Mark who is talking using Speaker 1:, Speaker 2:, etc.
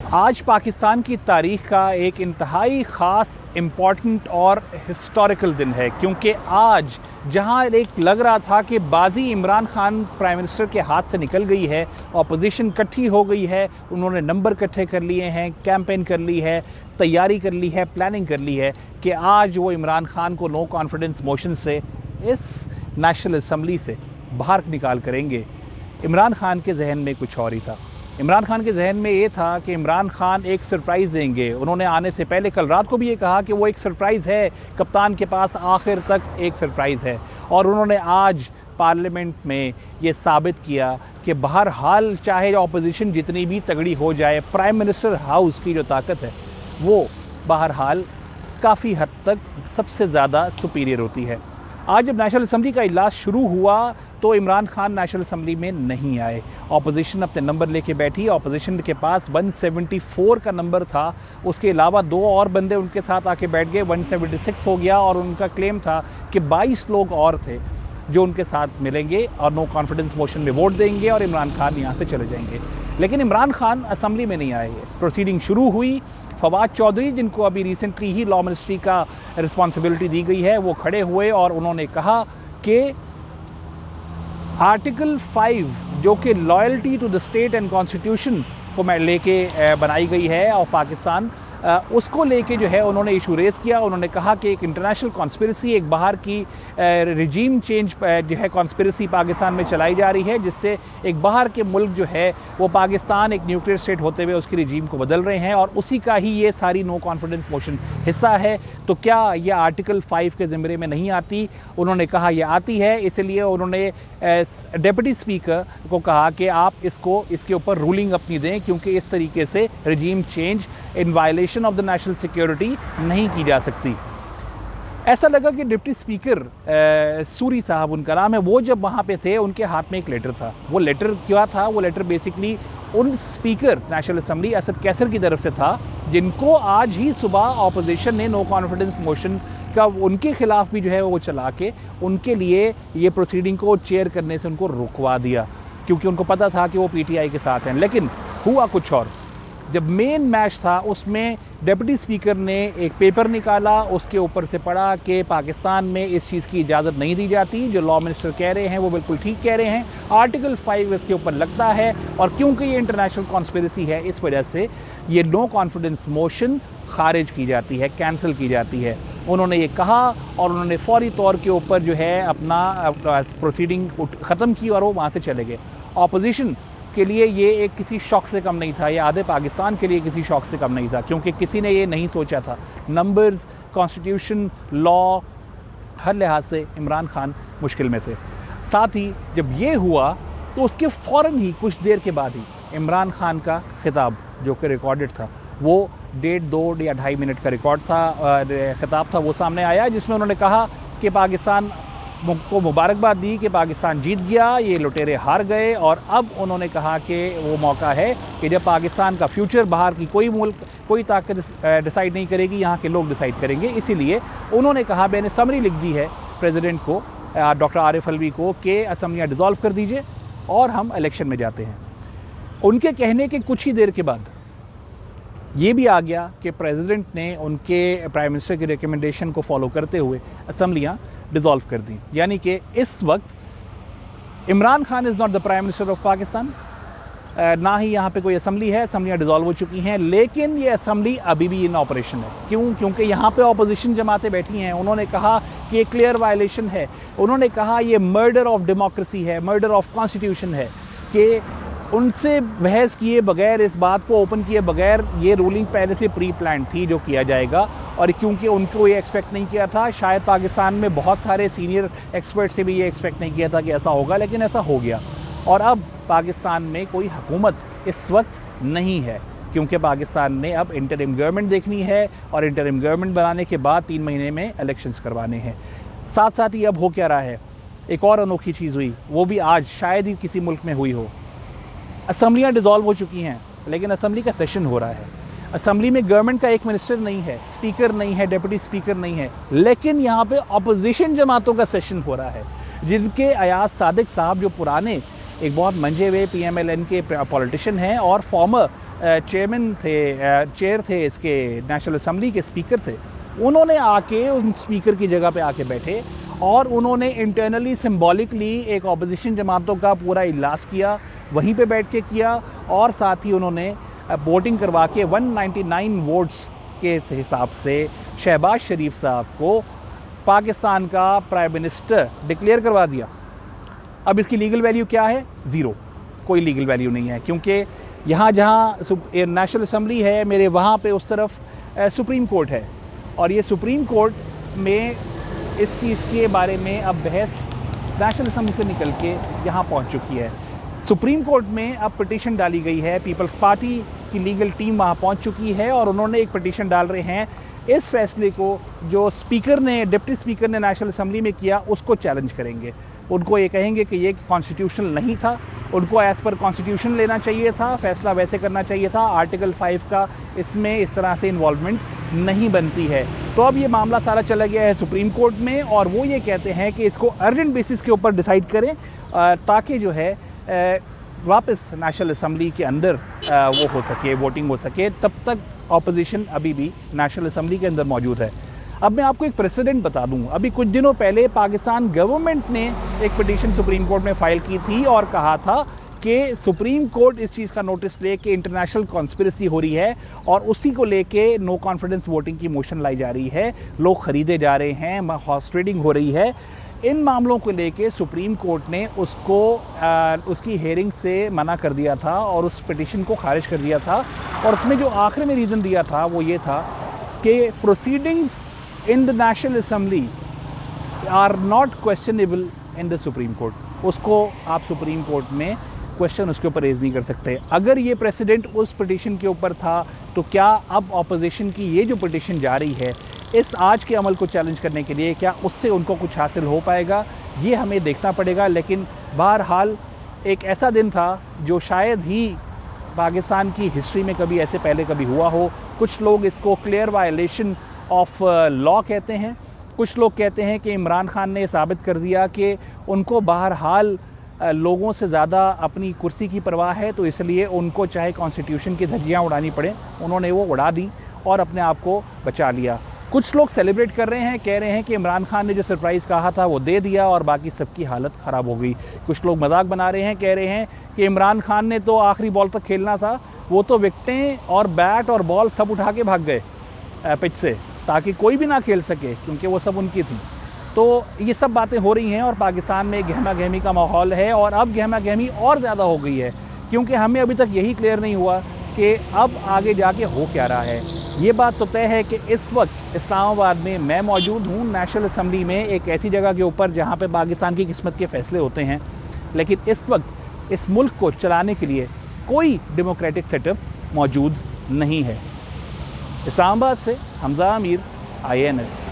Speaker 1: आज पाकिस्तान की तारीख़ का एक इंतहाई ख़ास इम्पॉर्टेंट और हिस्टोरिकल दिन है, क्योंकि आज जहां एक लग रहा था कि बाजी इमरान खान प्राइम मिनिस्टर के हाथ से निकल गई है, अपोजिशन इकट्ठी हो गई है, उन्होंने नंबर इकट्ठे कर लिए हैं, कैंपेन कर ली है, तैयारी कर ली है, प्लानिंग कर ली है कि आज वो इमरान खान को नो कॉन्फिडेंस मोशन से इस नेशनल असम्बली से बाहर निकाल करेंगे। इमरान खान के जहन में कुछ और ही था। इमरान खान के जहन में ये था कि इमरान खान एक सरप्राइज़ देंगे। उन्होंने आने से पहले कल रात को भी ये कहा कि वो एक सरप्राइज़ है, कप्तान के पास आखिर तक एक सरप्राइज़ है। और उन्होंने आज पार्लियामेंट में ये साबित किया कि बहरहाल चाहे अपोजिशन जितनी भी तगड़ी हो जाए, प्राइम मिनिस्टर हाउस की जो ताकत है वो बहरहाल काफ़ी हद तक सबसे ज़्यादा सुपीरियर होती है। आज जब नेशनल असम्बली का इजलास शुरू हुआ तो इमरान खान नेशनल असम्बली में नहीं आए। अपोजिशन अपने नंबर लेके बैठी। अपोजिशन के पास 174 का नंबर था, उसके अलावा 2 और बंदे उनके साथ आके बैठ गए, 176 हो गया। और उनका क्लेम था कि 22 लोग और थे जो उनके साथ मिलेंगे और नो कॉन्फिडेंस मोशन में वोट देंगे और इमरान खान यहाँ से चले जाएंगे। लेकिन इमरान खान असम्बली में नहीं आए। प्रोसीडिंग शुरू हुई। फवाद चौधरी, जिनको अभी रिसेंटली ही लॉ मिनिस्ट्री का रिस्पॉन्सिबिलिटी दी गई है, वो खड़े हुए और उन्होंने कहा कि आर्टिकल 5 जो कि loyalty to the state and constitution को मैं लेके बनाई गई है और पाकिस्तान उसको लेके जो है उन्होंने इशू रेज़ किया। उन्होंने कहा कि एक इंटरनेशनल कॉन्स्पिरेसी, एक बाहर की रिजीम चेंज जो है कॉन्स्पिरेसी पाकिस्तान में चलाई जा रही है, जिससे एक बाहर के मुल्क जो है वो पाकिस्तान एक न्यूक्लियर स्टेट होते हुए उसकी रिजीम को बदल रहे हैं और उसी का ही ये सारी नो कॉन्फिडेंस मोशन हिस्सा है। तो क्या ये आर्टिकल 5 के ज़िम्मे में नहीं आती? उन्होंने कहा ये आती है। इसलिए उन्होंने डिप्टी स्पीकर को कहा कि आप इसके ऊपर रूलिंग अपनी दें, क्योंकि इस तरीके से regime change in violation of the national security नहीं की जा सकती। ऐसा लगा कि डिप्टी स्पीकर सूरी साहब उनका नाम है, वो जब वहाँ पे थे उनके हाथ में एक लेटर था। वो लेटर क्या था? वो लेटर बेसिकली उन speaker national assembly Asad Qaiser की तरफ से था, जिनको आज ही सुबह अपोजिशन ने नो कॉन्फिडेंस मोशन का उनके खिलाफ भी जो है वो चला के उनके लिए ये प्रोसीडिंग को चेयर करने से उनको रुकवा दिया, क्योंकि उनको पता था कि वो पीटीआई के साथ हैं। लेकिन हुआ कुछ और। जब मेन मैच था उसमें डिप्टी स्पीकर ने एक पेपर निकाला, उसके ऊपर से पढ़ा कि पाकिस्तान में इस चीज़ की इजाज़त नहीं दी जाती। जो लॉ मिनिस्टर कह रहे हैं वो बिल्कुल ठीक कह रहे हैं। आर्टिकल 5 इसके ऊपर लगता है और क्योंकि ये इंटरनेशनल कॉन्स्पिरेसी है, इस वजह से ये नो कॉन्फिडेंस मोशन खारिज की जाती है, कैंसिल की जाती है। उन्होंने ये कहा और उन्होंने फौरी तौर के ऊपर जो है अपना प्रोसीडिंग ख़त्म की और वो वहाँ से चले गए। अपोजिशन के लिए ये एक किसी शौक से कम नहीं था, ये आधे पाकिस्तान के लिए किसी शौक से कम नहीं था, क्योंकि किसी ने ये नहीं सोचा था। नंबर्स, कॉन्स्टिट्यूशन, लॉ, हर लिहाज से इमरान खान मुश्किल में थे। साथ ही जब ये हुआ तो उसके फ़ौरन ही कुछ देर के बाद ही इमरान खान का खिताब जो कि रिकॉर्डेड था, वो 1.5 या 2.5 मिनट का रिकॉर्ड था, खिताब था, वो सामने आया, जिसमें उन्होंने कहा कि पाकिस्तान को मुबारकबाद दी कि पाकिस्तान जीत गया, ये लुटेरे हार गए। और अब उन्होंने कहा कि वो मौका है कि जब पाकिस्तान का फ्यूचर बाहर की कोई मुल्क, कोई ताकत डिसाइड नहीं करेगी, यहाँ के लोग डिसाइड करेंगे। इसीलिए उन्होंने कहा, मैंने समरी लिख दी है प्रेसिडेंट को, डॉक्टर आरिफ अलवी को, कि असम्बलियाँ डिज़ोल्व कर दीजिए और हम इलेक्शन में जाते हैं। उनके कहने के कुछ ही देर के बाद ये भी आ गया कि प्रेसिडेंट ने उनके प्राइम मिनिस्टर की रिकमेंडेशन को फॉलो करते हुए असम्बलियाँ डिज़ोल्व कर दी। यानी कि इस वक्त Imran Khan is not the prime minister of Pakistan, ना ही यहाँ पे कोई असम्बली है, असम्बलियाँ डिज़ोल्व हो चुकी हैं। लेकिन ये असम्बली अभी भी इन ऑपरेशन है। क्यों? क्योंकि यहाँ पे अपोजिशन जमातें बैठी हैं। उन्होंने कहा कि ये क्लियर वायलेशन है, उन्होंने कहा ये मर्डर ऑफ डेमोक्रेसी है, मर्डर ऑफ कॉन्स्टिट्यूशन है, कि उनसे बहस किए बगैर, इस बात को ओपन किए बगैर ये रूलिंग पहले से प्री प्लान थी जो किया जाएगा। और क्योंकि उनको ये एक्सपेक्ट नहीं किया था, शायद पाकिस्तान में बहुत सारे सीनियर एक्सपर्ट से भी ये एक्सपेक्ट नहीं किया था कि ऐसा होगा, लेकिन ऐसा हो गया। और अब पाकिस्तान में कोई हुकूमत इस वक्त नहीं है, क्योंकि पाकिस्तान ने अब इंटरिम गवर्नमेंट देखनी है और इंटरिम गवर्नमेंट बनाने के बाद 3 महीने में इलेक्शंस करवाने हैं। साथ साथ ही अब हो क्या रहा है, एक और अनोखी चीज़ हुई, वो भी आज शायद ही किसी मुल्क में हुई हो। असम्बलियाँ डिज़ोल्व हो चुकी हैं, लेकिन असम्बली का सेशन हो रहा है। असम्बली में गवर्नमेंट का एक मिनिस्टर नहीं है, स्पीकर नहीं है, डिप्टी स्पीकर नहीं है, लेकिन यहाँ पे अपोजिशन जमातों का सेशन हो रहा है, जिनके अयाज सादिक साहब, जो पुराने एक बहुत मंजे हुए PMLN के पॉलिटिशियन हैं और फॉर्मर चेयरमैन थे, चेयर थे इसके नेशनल असम्बली के स्पीकर थे, उन्होंने आके उन स्पीकर की जगह पे आके बैठे और उन्होंने इंटरनली सिंबॉलिकली एक ऑपोजिशन जमातों का पूरा इजलास किया, वहीं पे बैठ के किया, और साथ ही उन्होंने वोटिंग करवा के 199 वोट्स के हिसाब से शहबाज शरीफ साहब को पाकिस्तान का प्राइम मिनिस्टर डिक्लेयर करवा दिया। अब इसकी लीगल वैल्यू क्या है? ज़ीरो, कोई लीगल वैल्यू नहीं है, क्योंकि यहाँ जहाँ नेशनल असम्बली है मेरे, वहाँ पे उस तरफ सुप्रीम कोर्ट है, और ये सुप्रीम कोर्ट में इस चीज़ के बारे में अब बहस नेशनल असम्बली से निकल के यहाँ पहुँच चुकी है। सुप्रीम कोर्ट में अब पिटीशन डाली गई है, पीपल्स पार्टी की लीगल टीम वहाँ पहुँच चुकी है और उन्होंने एक पिटीशन डाल रहे हैं इस फैसले को जो स्पीकर ने, डिप्टी स्पीकर ने नेशनल असम्बली में किया, उसको चैलेंज करेंगे। उनको ये कहेंगे कि ये कॉन्स्टिट्यूशनल नहीं था, उनको एज़ पर कॉन्स्टिट्यूशन लेना चाहिए था, फैसला वैसे करना चाहिए था, आर्टिकल 5 का इसमें इस तरह से इन्वॉल्वमेंट नहीं बनती है। तो अब ये मामला सारा चला गया है सुप्रीम कोर्ट में, और वो ये कहते हैं कि इसको अर्जेंट बेसिस के ऊपर डिसाइड करें ताकि जो है वापस नेशनल असम्बली के अंदर वो हो सके, वोटिंग हो सके। तब तक ऑपोजिशन अभी भी नेशनल असम्बली के अंदर मौजूद है। अब मैं आपको एक प्रेसिडेंट बता दूं, अभी कुछ दिनों पहले पाकिस्तान गवर्नमेंट ने एक पिटीशन सुप्रीम कोर्ट में फ़ाइल की थी और कहा था कि सुप्रीम कोर्ट इस चीज़ का नोटिस ले कि इंटरनेशनल कॉन्स्पिरेसी हो रही है और उसी को लेके नो कॉन्फिडेंस वोटिंग की मोशन लाई जा रही है, लोग ख़रीदे जा रहे हैं, हॉर्स ट्रेडिंग हो रही है। इन मामलों को लेके सुप्रीम कोर्ट ने उसको उसकी हेयरिंग से मना कर दिया था और उस पिटीशन को खारिज कर दिया था, और उसमें जो आखिर में रीज़न दिया था वो ये था कि proceedings in the national assembly are not questionable in the supreme court. उसको आप सुप्रीम कोर्ट में क्वेश्चन उसके ऊपर रेज नहीं कर सकते। अगर ये प्रेसिडेंट उस पिटीशन के ऊपर था तो क्या अब ऑपोजिशन की ये जो पिटीशन जा रही है इस आज के अमल को चैलेंज करने के लिए, क्या उससे उनको कुछ हासिल हो पाएगा, ये हमें देखना पड़ेगा। लेकिन बहरहाल एक ऐसा दिन था जो शायद ही पाकिस्तान की हिस्ट्री में कभी ऐसे पहले कभी हुआ हो। कुछ लोग इसको क्लियर वायलेशन ऑफ लॉ कहते हैं, कुछ लोग कहते हैं कि इमरान खान ने साबित कर दिया कि उनको बहरहाल लोगों से ज़्यादा अपनी कुर्सी की परवाह है, तो इसलिए उनको चाहे कॉन्स्टिट्यूशन की धज्जियाँ उड़ानी पड़े, उन्होंने वो उड़ा दी और अपने आप को बचा लिया। कुछ लोग सेलिब्रेट कर रहे हैं, कह रहे हैं कि इमरान खान ने जो सरप्राइज़ कहा था वो दे दिया और बाकी सबकी हालत ख़राब हो गई। कुछ लोग मजाक बना रहे हैं, कह रहे हैं कि इमरान खान ने तो आखिरी बॉल तक खेलना था, वो तो विकेटें और बैट और बॉल सब उठा के भाग गए पिच से ताकि कोई भी ना खेल सके, क्योंकि वो सब उनकी थी। तो ये सब बातें हो रही हैं और पाकिस्तान में गहमा गहमी का माहौल है, और अब गहमा गहमी और ज़्यादा हो गई है क्योंकि हमें अभी तक यही क्लियर नहीं हुआ कि अब आगे जाके हो क्या रहा है। ये बात तो तय है कि इस वक्त इस्लामाबाद में मैं मौजूद हूँ, नेशनल असम्बली में, एक ऐसी जगह के ऊपर जहाँ पे पाकिस्तान की किस्मत के फ़ैसले होते हैं। लेकिन इस वक्त इस मुल्क को चलाने के लिए कोई डेमोक्रेटिक सेटअप मौजूद नहीं है। इस्लामाबाद से हमजा अमीर, IANS।